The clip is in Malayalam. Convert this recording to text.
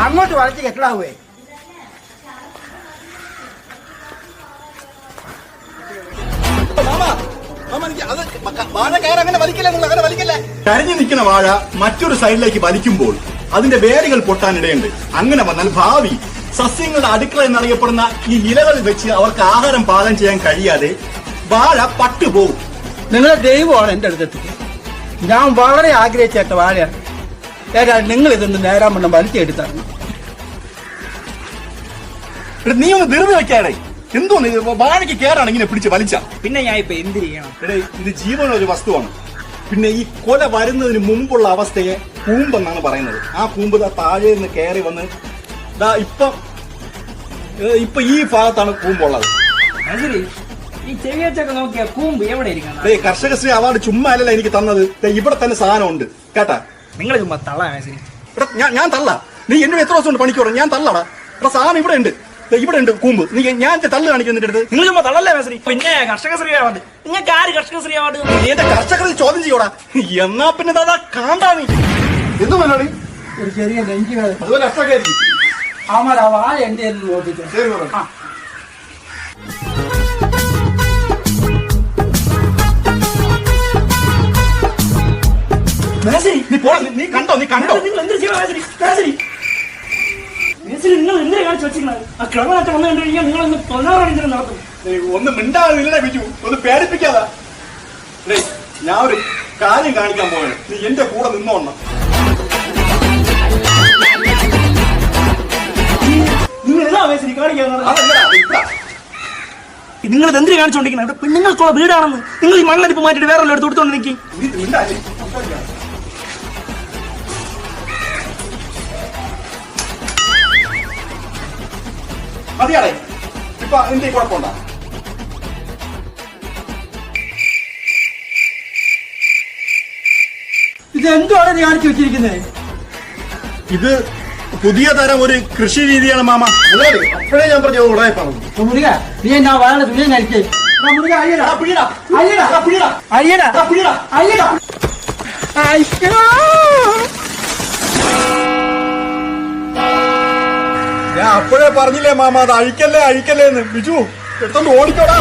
അങ്ങോട്ട് വളച്ച് കെട്ടലാവേ. കരിഞ്ഞു നിൽക്കുന്ന വാഴ മറ്റൊരു സൈഡിലേക്ക് വലിക്കുമ്പോൾ അതിന്റെ വേരുകൾ പൊട്ടാനിടയുണ്ട്. അങ്ങനെ വന്നാൽ ഭാവി സസ്യങ്ങളുടെ അടുക്കള എന്നറിയപ്പെടുന്ന ഈ ഇലകളിൽ വെച്ച് അവർക്ക് ആഹാരം പാകം ചെയ്യാൻ കഴിയാതെ വാഴ പട്ടുപോകും. നിങ്ങളെ ദൈവമാണ് എന്റെ അടുത്തെത്തിയത്. ഞാൻ വളരെ ആഗ്രഹിച്ചേട്ട വാഴയാണ്. നിങ്ങൾ ഇതൊന്ന് നേരാൻ വണ്ണം വലിച്ചെടുത്താണ്. നീ ഒന്ന് ധൃതി വെക്കാടേ. എന്തോന്ന് വാഴയ്ക്ക് കേറാണ് ഇങ്ങനെ പിടിച്ച് വലിച്ച? പിന്നെ ഞാൻ ഇപ്പൊ എന്ത് ചെയ്യണം? ഇത് ജീവനൊരു വസ്തുവാണ്. പിന്നെ ഈ കൊല വരുന്നതിന് മുമ്പുള്ള അവസ്ഥയെ കൂമ്പെന്നാണ് പറയുന്നത്. ആ കൂമ്പ് താഴെ നിന്ന് കയറി വന്ന് ഇപ്പൊ ഈ ഭാഗത്താണ് കൂമ്പുള്ളത്. ഈ ചെവിയച്ചൊക്കെ നോക്കിയാ കൂമ്പ് എവിടെ ഇരിക്കണം? കർഷകശ്രീ അവാർഡ് ചുമ്മാ അല്ലല്ല എനിക്ക് തന്നത്. ഇവിടെ തന്നെ സാധനം ഉണ്ട് കേട്ടാ. നിങ്ങൾ ചുമ്മാ തള്ള. ഞാൻ തള്ള. നീ എന്നെ എത്ര ദിവസം കൊണ്ട് പണിക്കോളാം? ഞാൻ തള്ളടാ. സാധനം ഇവിടെ ഉണ്ട്. ഇവിടെ ഉണ്ട് കൂമ്പ്. നീ ഞാൻ തള്ളു കാണിക്കുന്നിട്ട് അടുത്ത്. നിങ്ങൾ ചുമ്മാ തള്ളല്ലേ മേസരി? പിന്നെ കർഷകശ്രീ അവാർഡ് നിങ്ങൾക്ക് ആര് കർഷകശ്രീ അവാർഡ്? ഏതാ കർഷകശ്രീ ചോദ്യം ചെയ്യോടാ? എന്നാ പിന്നെ ദാ കാണ്ടാ നീ എന്തു പരിപാടി? ഒരു ചെറിയ നെഞ്ചു വേദന. അതുപോലെ അഷ്ടക്കായിരിക്കും. അവന്മാർ ആ വാഴ എന്റെ നോക്കിച്ചു. നീ കണ്ടോ? നിങ്ങൾ എന്ത് ചെയ്യാ മേസരി? നിങ്ങൾ എന്തിനാ കാണിച്ചു വെച്ചിരുന്നത്? ആ ക്രമനൊക്കെ വന്നു കണ്ടു കഴിഞ്ഞാൽ നിങ്ങളൊന്ന് തൊണ്ണാറണിഞ്ചിന് നടത്തും. ഒന്ന് മിണ്ടാതില്ല ബിജു. ഒന്ന് പേടിപ്പിക്കാതാ. ഞാൻ ഒരു കാര്യം കാണിക്കാൻ പോവാണ്. നീ എന്റെ കൂടെ നിന്നോണം. നിങ്ങൾ എന്താ മേസരി കാണിക്കാൻ? നിങ്ങൾ ഇത് എന്തിനാ കാണിച്ചോണ്ടിരിക്കുന്നത്? ഇവിടെ പെണ്ണുങ്ങൾക്കുള്ള വീടാണെന്ന്. നിങ്ങൾ ഈ മണ്ണടിപ്പ് മാറ്റിട്ട് വേറെ എടുത്ത് കൊടുത്തോണ്ട് നിൽക്കി. മതിയാടേ. ഇപ്പൊ എന്ത് കുഴപ്പമുണ്ടോ? ഇതെന്തുവാണ് നീ കാണിച്ചു വെച്ചിരിക്കുന്നത്? ഇത് പുതിയ തരം ഒരു കൃഷി രീതിയാണ് മാമ. അപ്പോഴേ ഞാൻ പറഞ്ഞു ഉടനെ മുരുക നീ എന്നാ വാഴ തുണിയെ കഴിക്കേ. മുരുക അയ്യടാ പിടിയടാ. ഞാൻ അപ്പോഴേ പറഞ്ഞില്ലേ മാമ, അത് അഴിക്കല്ലേ എന്ന്. ബിജു എടുത്തോണ്ട് ഓടിക്കോടാ.